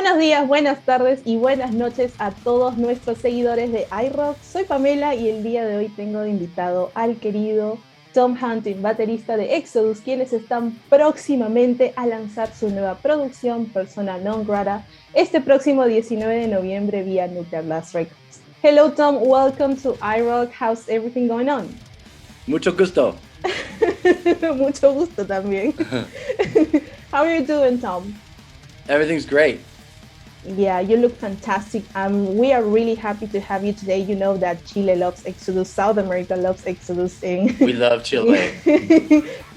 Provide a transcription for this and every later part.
Buenos días, buenas tardes y buenas noches a todos nuestros seguidores de iRock. Soy Pamela y el día de hoy tengo de invitado al querido Tom Hunting, baterista de Exodus, quienes están próximamente a lanzar su nueva producción, Persona Non Grata, este próximo 19 de noviembre vía Nuclear Blast Records. Hello Tom, welcome to iRock. How's everything going on? Mucho gusto. Mucho gusto también. How are you doing, Tom? Everything's great. Yeah, you look fantastic. We are really happy to have you today. You know that Chile loves Exodus, South America loves Exodus. We love Chile.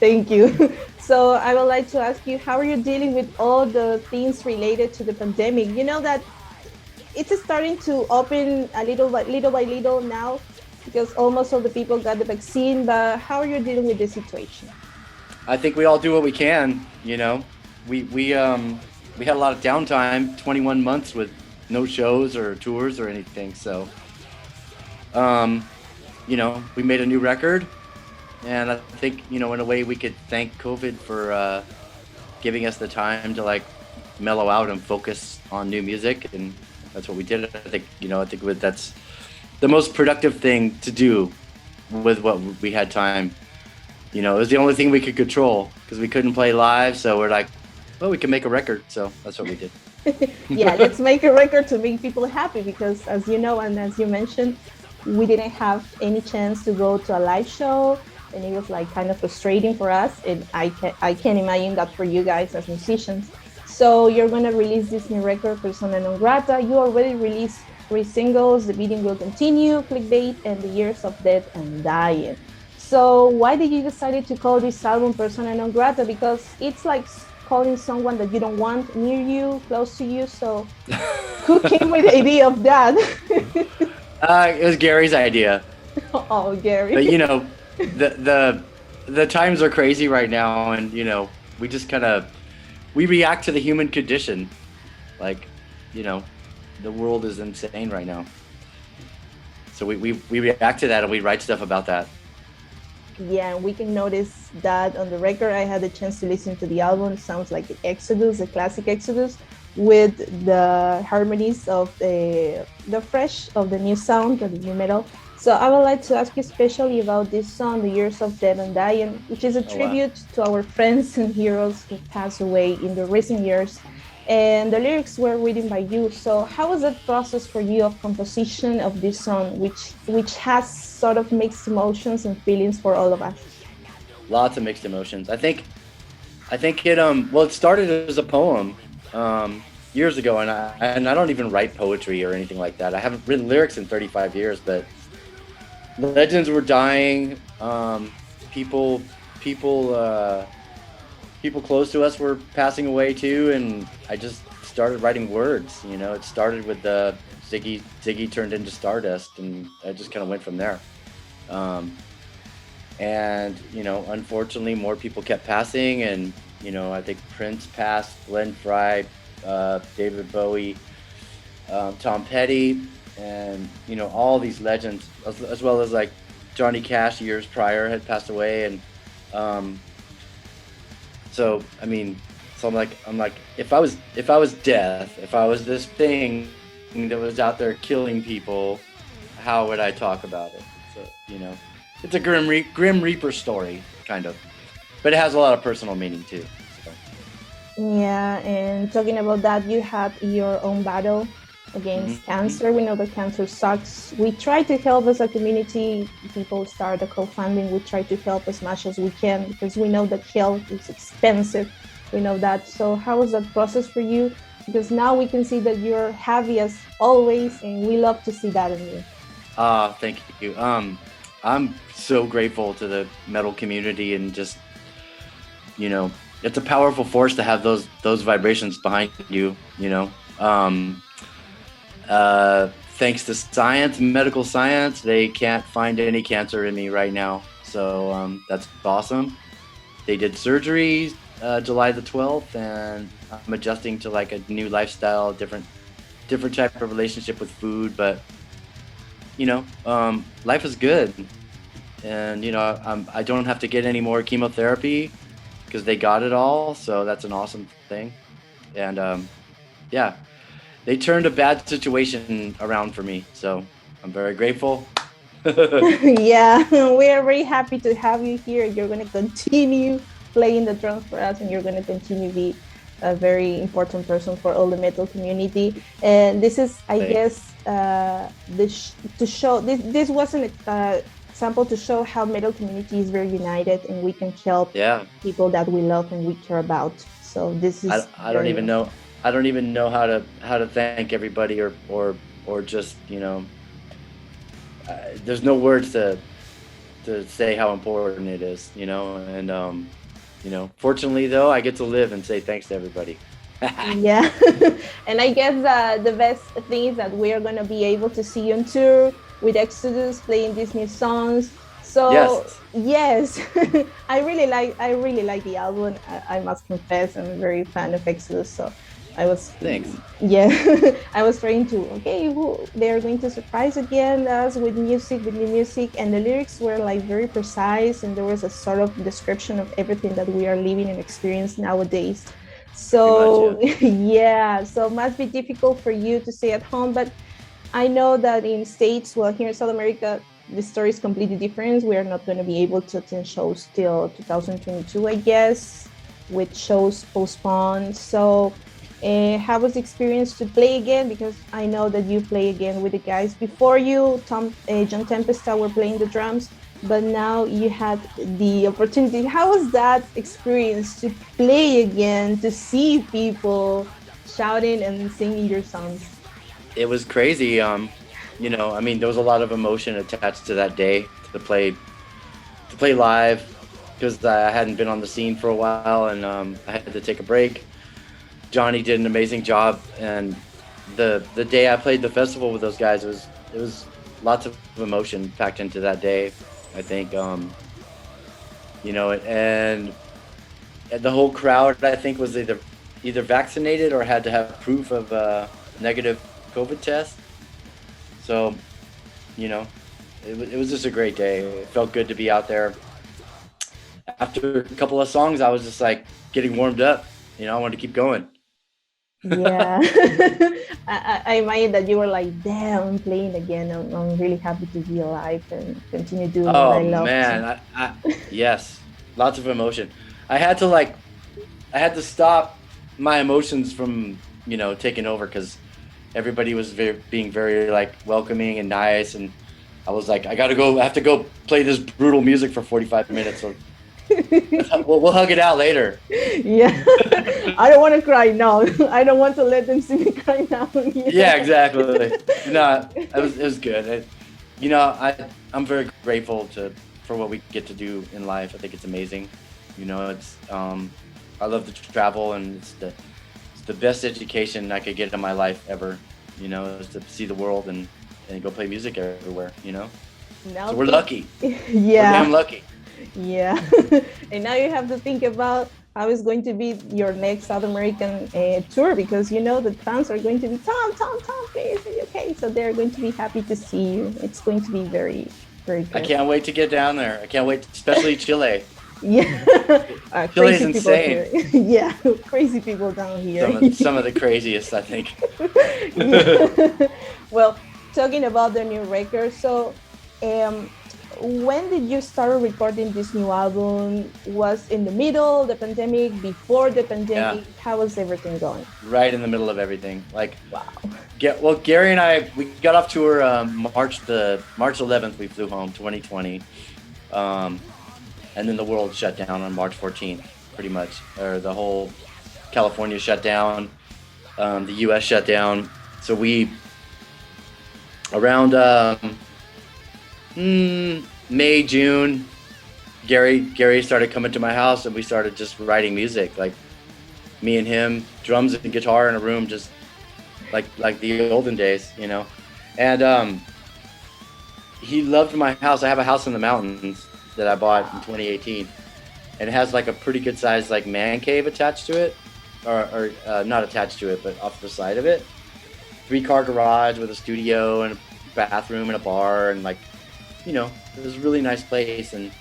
Thank you. So I would like to ask you, how are you dealing with all the things related to the pandemic? You know that it's starting to open a little by little now because almost all the people got the vaccine, but how are you dealing with this situation? I think we all do what we can, you know. We had a lot of downtime, 21 months with no shows or tours or anything. So, you know, we made a new record, and I think, you know, in a way we could thank COVID for giving us the time to like mellow out and focus on new music, and that's what we did. I think, you know, that's the most productive thing to do with what we had time. You know, it was the only thing we could control because we couldn't play live, so we're like, well, we can make a record, so that's what we did. Yeah, let's make a record to make people happy because, as you know, and as you mentioned, we didn't have any chance to go to a live show, and it was like kind of frustrating for us, and I can imagine that for you guys as musicians. So you're gonna release this new record, Persona Non Grata. You already released 3 singles, The Beating Will Continue, Clickbait, and The Years of Death and Dying. So why did you decide to call this album Persona Non Grata? Because it's like calling someone that you don't want near you, close to you. So who came with the idea of that? It was Gary's idea. Oh, Gary. But you know, the times are crazy right now, and you know, we just we react to the human condition. Like, you know, the world is insane right now. So we react to that and we write stuff about that. Yeah, we can notice that on the record. I had a chance to listen to the album. It sounds like the Exodus, the classic Exodus, with the harmonies of the fresh of the new sound of the new metal. So I would like to ask you especially about this song, The Years of Death and Dying, which is a tribute to our friends and heroes who passed away in the recent years. And the lyrics were written by you. So how was that process for you of composition of this song, which has sort of mixed emotions and feelings for all of us? Lots of mixed emotions. I think it well, it started as a poem years ago, and I don't even write poetry or anything like that. I haven't written lyrics in 35 years, but legends were dying. People close to us were passing away too, and I just started writing words. You know, it started with the Ziggy turned into Stardust, and I just kind of went from there. And you know, unfortunately, more people kept passing, and you know, I think Prince passed, Glenn Frey, David Bowie, Tom Petty, and you know, all these legends, as well as like Johnny Cash years prior had passed away, and so I mean, so I'm like, if I was death, if I was this thing that was out there killing people, how would I talk about it? So you know, it's a Grim Reaper story, kind of, but it has a lot of personal meaning too. So. Yeah, and talking about that, you had your own battle against cancer. We know that cancer sucks. We try to help as a community. People start a crowdfunding. We try to help as much as we can because we know that health is expensive. We know that. So how was that process for you? Because now we can see that you're happy as always, and we love to see that in you. Thank you. I'm so grateful to the metal community, and just, you know, it's a powerful force to have those vibrations behind you, you know. Thanks to science, medical science, they can't find any cancer in me right now. So that's awesome. They did surgery July the 12th, and I'm adjusting to like a new lifestyle, different type of relationship with food. But you know, life is good, and you know, I don't have to get any more chemotherapy because they got it all. So that's an awesome thing. And yeah, they turned a bad situation around for me. So I'm very grateful. Yeah, we are very happy to have you here. You're going to continue playing the drums for us, and you're going to continue to be a very important person for all the metal community. And this is, I guess, to show this wasn't example to show how metal community is very united, and we can help people that we love and we care about. So this is I don't even know how to thank everybody or just, you know, there's no words to say how important it is, you know. And you know, fortunately though, I get to live and say thanks to everybody. Yeah. And I guess the best thing is that we are going to be able to see you on tour with Exodus playing these new songs. So yes, I really like the album. I must confess, I'm a very fan of Exodus. So I was I was trying to they're going to surprise again us with new music, and the lyrics were like very precise, and there was a sort of description of everything that we are living and experiencing nowadays. So so must be difficult for you to stay at home, but I know that in States, well, here in South America, the story is completely different. We are not going to be able to attend shows till 2022, I guess, with shows postponed. So how was the experience to play again? Because I know that you play again with the guys before you. John Tempesta were playing the drums, but now you had the opportunity. How was that experience to play again, to see people shouting and singing your songs? It was crazy. You know, I mean, there was a lot of emotion attached to that day to play live, because I hadn't been on the scene for a while, and I had to take a break. Johnny did an amazing job, and the day I played the festival with those guys, it was lots of emotion packed into that day, I think. You know, and the whole crowd, I think, was either vaccinated or had to have proof of a negative COVID test. So, you know, it was just a great day. It felt good to be out there. After a couple of songs, I was just like getting warmed up. You know, I wanted to keep going. Yeah. I imagine that you were like, damn, I'm playing again. I'm really happy to be alive and continue doing what I love. Oh man, yes, lots of emotion. I had to stop my emotions from, you know, taking over, because everybody was being very like welcoming and nice, and I was like, I have to go play this brutal music for 45 minutes. So we'll hug it out later. Yeah. I don't want to cry now. I don't want to let them see me cry now. Yeah, exactly. No, it was good. You know, I'm very grateful for what we get to do in life. I think it's amazing. You know, it's I love to travel, and it's the best education I could get in my life ever. You know, is to see the world and go play music everywhere. You know, so we're lucky. Yeah, we're damn lucky. Yeah. And now you have to think about how is going to be your next South American tour, because you know the fans are going to be Tom, please, are you okay? So they're going to be happy to see you. It's going to be very, very good. I can't wait to get down there. I can't wait, especially Chile. Yeah. Chile is insane. Yeah, crazy people down here. Some of the craziest, I think. Yeah. Well, talking about the new record, so when did you start recording this new album? Was in the middle, the pandemic, before the pandemic? Yeah. How was everything going? Right in the middle of everything. Like, wow. Well, Gary and I, we got off tour March 11th. We flew home, 2020, and then the world shut down on March 14th, pretty much. Or the whole California shut down, the U.S. shut down. So we around. May, June, Gary started coming to my house, and we started just writing music, like me and him, drums and guitar in a room, just like the olden days, you know. And he loved my house. I have a house in the mountains that I bought in 2018, and it has like a pretty good sized like man cave attached to it, or not attached to it, but off the side of it. 3-car garage with a studio and a bathroom and a bar, and like, you know, it was a really nice place. And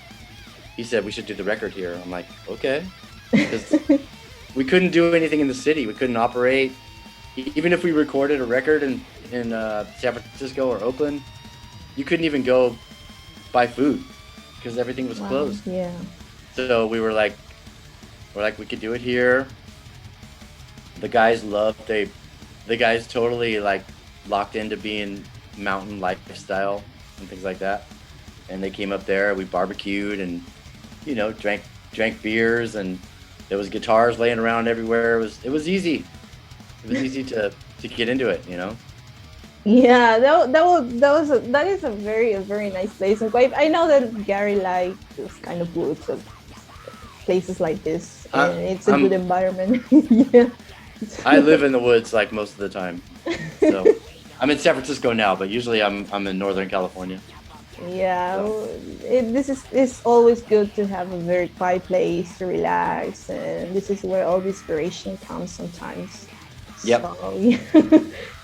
he said we should do the record here. I'm like, okay, because we couldn't do anything in the city. We couldn't operate. even if we recorded a record in San Francisco or Oakland, you couldn't even go buy food because everything was closed. Yeah. So we're like, we could do it here. The guys the guys totally like locked into being mountain lifestyle and things like that. And they came up there, we barbecued and, you know, drank beers, and there was guitars laying around everywhere. It was easy. It was easy to get into it, you know? Yeah, that is a very nice place. And quite, I know that Gary likes this kind of woods of places like this, and it's a good environment. Yeah. I live in the woods like most of the time. So I'm in San Francisco now, but usually I'm in Northern California. Yeah, so. It's always good to have a very quiet place to relax, and this is where all the inspiration comes sometimes. Yep. So, yeah,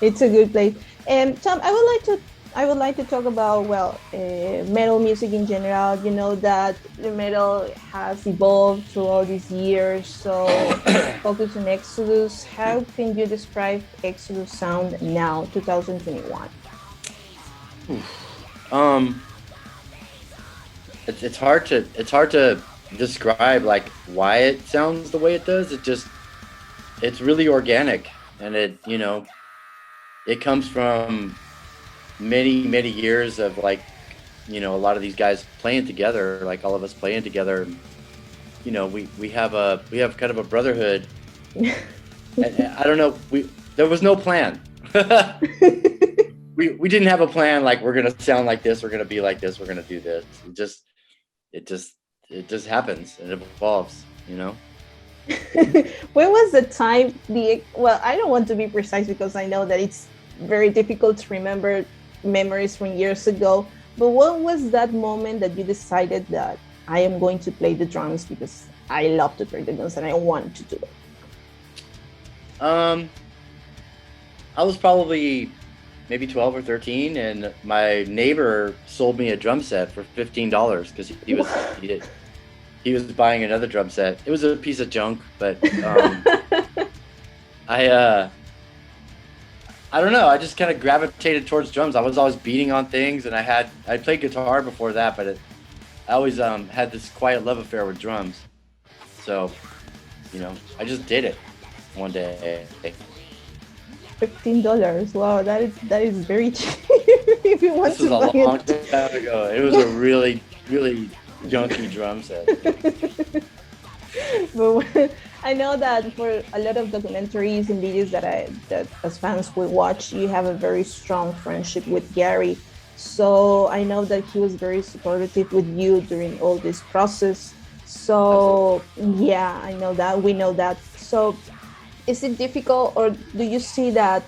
it's a good place. And Tom, I would like to talk about metal music in general. You know that the metal has evolved through all these years. So focus on Exodus. How can you describe Exodus sound now, 2021? It's hard to describe like why it sounds the way it does. It's really organic, and it comes from many years of like, you know, a lot of these guys playing together, like all of us playing together. You know, we have kind of a brotherhood. And I don't know, there was no plan. We didn't have a plan like we're gonna sound like this, we're gonna be like this, we're gonna do this. It just happens and it evolves, you know. When was the time I don't want to be precise because I know that it's very difficult to remember memories from years ago, but what was that moment that you decided that I am going to play the drums because I love to play the drums and I want to do it? I was probably maybe 12 or 13, and my neighbor sold me a drum set for $15 because he was buying another drum set. It was a piece of junk, but I don't know. I just kind of gravitated towards drums. I was always beating on things, and I played guitar before that, but I always had this quiet love affair with drums. So, you know, I just did it one day. $15. Wow, that is very cheap. If you want this was to a buy long time ago. It was a really junky drum set. But I know that for a lot of documentaries and videos that as fans will watch, you have a very strong friendship with Gary. So I know that he was very supportive with you during all this process. So absolutely. Yeah, I know that. We know that. So is it difficult, or do you see that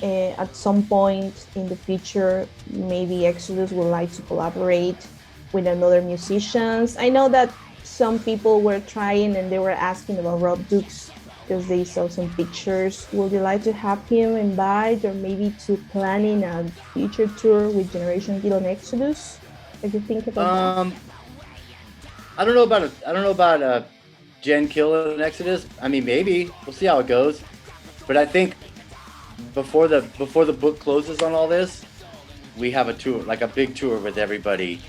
at some point in the future, maybe Exodus would like to collaborate with another musicians? I know that some people were trying and they were asking about Rob Dukes because they saw some pictures. Would you like to have him invite, or maybe to planning a future tour with Generation Kill and Exodus? What do you think about that? I don't know about Gen Kill and Exodus. I mean, maybe we'll see how it goes. But I think before the book closes on all this, we have a tour, like a big tour with everybody,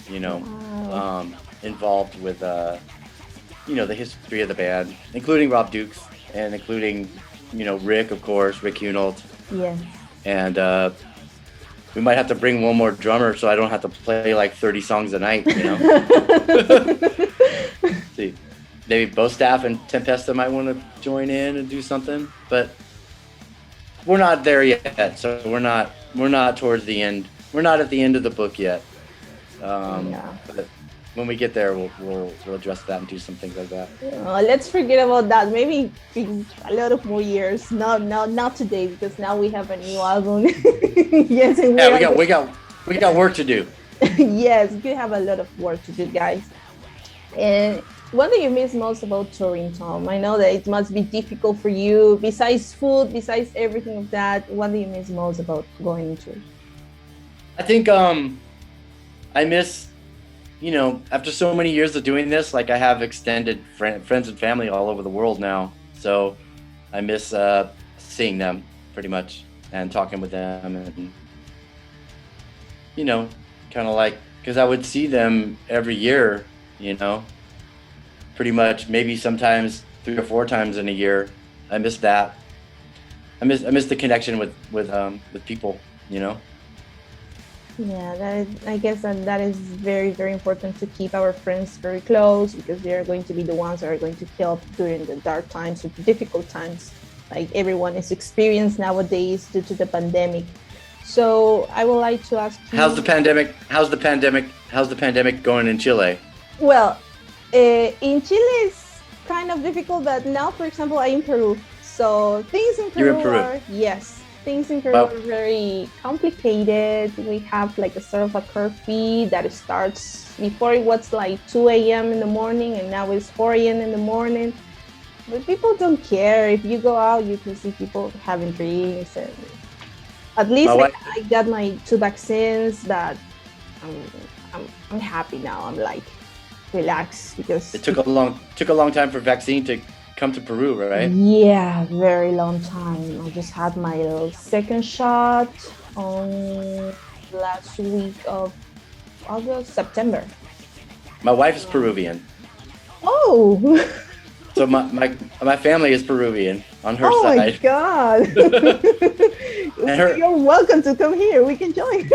you know, wow. Involved with you know, the history of the band, including Rob Dukes and including, you know, Rick, of course, Rick Hunold. Yeah. And we might have to bring one more drummer so I don't have to play like 30 songs a night, you know. See. Maybe Bo Staff and Tempesta might want to join in and do something, but we're not there yet. So we're not towards the end. We're not at the end of the book yet. Yeah. But when we get there, we'll address that and do some things like that. Let's forget about that. Maybe in a lot of more years. Not today, because now we have a new album. Yes, and we got work to do. Yes, we have a lot of work to do, guys. And what do you miss most about touring, Tom? I know that it must be difficult for you. Besides food, besides everything of that, what do you miss most about going to? I think I miss, you know, after so many years of doing this, like I have extended friends and family all over the world now. So I miss seeing them pretty much, and talking with them, and you know, kind of like, because I would see them every year, you know, pretty much, maybe sometimes 3 or 4 times in a year. I miss that. I miss the connection with people, you know. Yeah, I guess that is very, very important to keep our friends very close, because they are going to be the ones that are going to help during the dark times or difficult times, like everyone is experiencing nowadays due to the pandemic. So I would like to ask you. How's the pandemic? How's the pandemic going in Chile? Well, in Chile it's kind of difficult, but now, for example, I'm in Peru. So things in Peru, You're in Peru. are, yes, things in Peru are very complicated. We have like a sort of a curfew that starts, before it was like 2 a.m. in the morning, and now it's 4 a.m. in the morning. But people don't care. If you go out, you can see people having drinks. And at least I got my 2 vaccines, that I'm happy now. I'm like relaxed, because it took a long time for vaccine to come to Peru, right? Yeah, very long time. I just had my second shot on last week of September. My wife is Peruvian. Oh. So my family is Peruvian on her side. Oh my God. You're welcome to come here. We can join.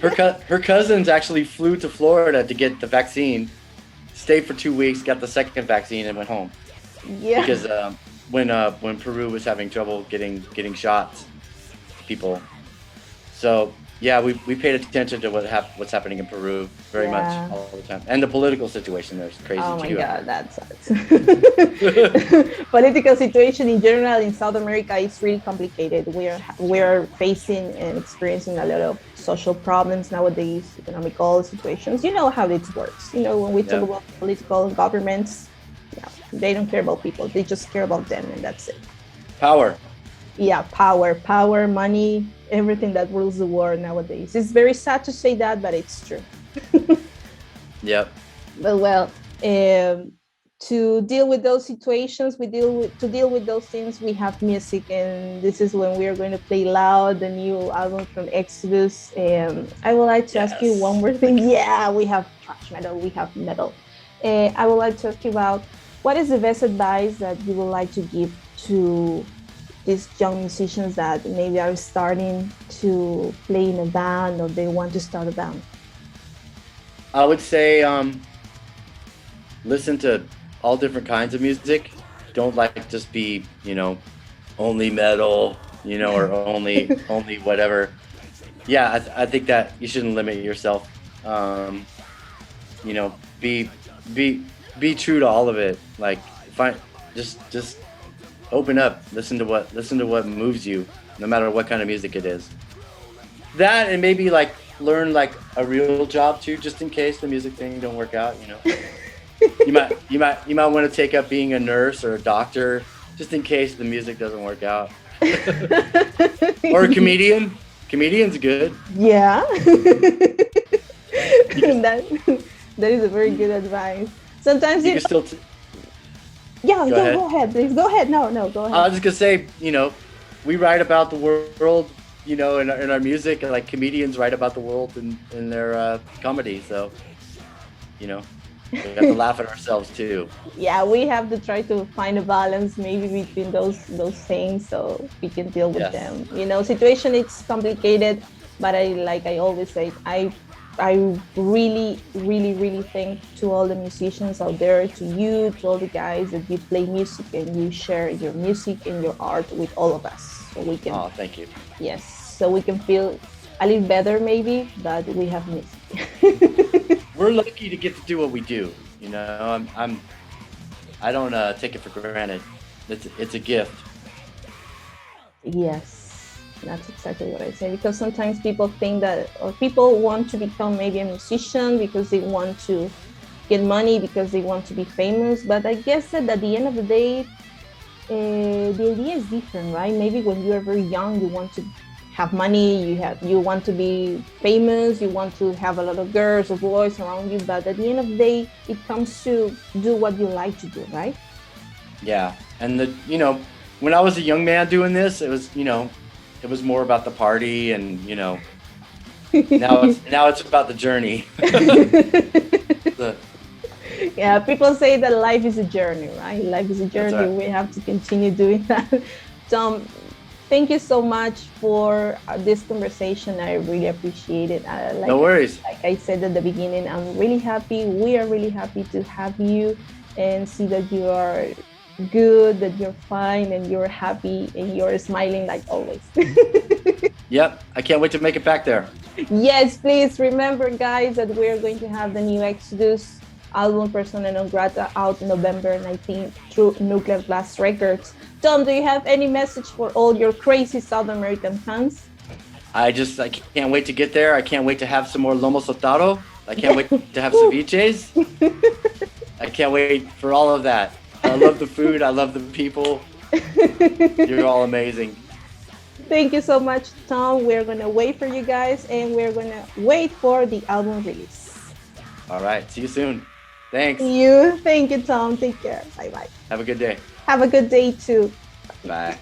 Her cousins actually flew to Florida to get the vaccine, stayed for 2 weeks, got the second vaccine, and went home. Yeah. Because when Peru was having trouble getting shots to people, so yeah, we paid attention to what's happening in Peru very much all the time, and the political situation there is crazy too. Oh my God, that sucks. Political situation in general in South America is really complicated. We're facing and experiencing a lot of social problems nowadays, economical situations. You know how it works. You know, when we talk about political governments, they don't care about people. They just care about them, and that's it. Power. Yeah, power, money, everything that rules the world nowadays. It's very sad to say that, but it's true. Yep. But well, to deal with those situations, to deal with those things, we have music, and this is when we are going to play Loud, the new album from Exodus. I would like to ask you one more thing. Yeah, we have thrash metal, we have metal. I would like to ask you about, what is the best advice that you would like to give to these young musicians that maybe are starting to play in a band, or they want to start a band? I would say listen to all different kinds of music. Don't just be, only metal, or only whatever. Yeah, I think that you shouldn't limit yourself. Be true to all of it. Like, just open up. Listen to what moves you, no matter what kind of music it is. That, and maybe learn a real job too, just in case the music thing don't work out. You might want to take up being a nurse or a doctor, just in case the music doesn't work out. Or a comedian. Comedian's good. Yeah. That is a very good advice. Sometimes you can still. Go ahead, please. Go ahead. No, go ahead. I was just gonna say, we write about the world, in our music, and comedians write about the world in their comedy. So, we have to laugh at ourselves too. Yeah, we have to try to find a balance maybe between those things, so we can deal with them. Situation it's complicated, but I always say, I really, really, really thank to all the musicians out there, to all the guys that you play music and you share your music and your art with all of us, so we can. Oh, thank you. Yes, so we can feel a little better maybe that we have music. We're lucky to get to do what we do. I don't take it for granted. It's a gift. Yes. That's exactly what I say, because sometimes people think that, or people want to become maybe a musician because they want to get money, because they want to be famous. But I guess that at the end of the day, the idea is different, right? Maybe when you are very young, you want to have money, you want to be famous, you want to have a lot of girls or boys around you. But at the end of the day, it comes to do what you like to do, right? Yeah, and when I was a young man doing this, it was, it was more about the party, and now it's about the journey. Yeah, people say that life is a journey, right? Life is a journey. Right. We have to continue doing that. Tom, thank you so much for this conversation. I really appreciate it. No worries. Like I said at the beginning, I'm really happy. We are really happy to have you and see that you are good, that you're fine, and you're happy, and you're smiling like always. Yep, I can't wait to make it back there. Yes, please remember, guys, that we're going to have the new Exodus album Persona Non Grata out November 19th through Nuclear Blast Records. Tom, do you have any message for all your crazy South American fans? I can't wait to get there. I can't wait to have some more lomo saltado. I can't wait to have ceviches. I can't wait for all of that. I love the food. I love the people. You're all amazing. Thank you so much, Tom. We're going to wait for you guys, and we're going to wait for the album release. All right. See you soon. Thanks. Thank you, Tom. Take care. Bye-bye. Have a good day. Have a good day, too. Bye.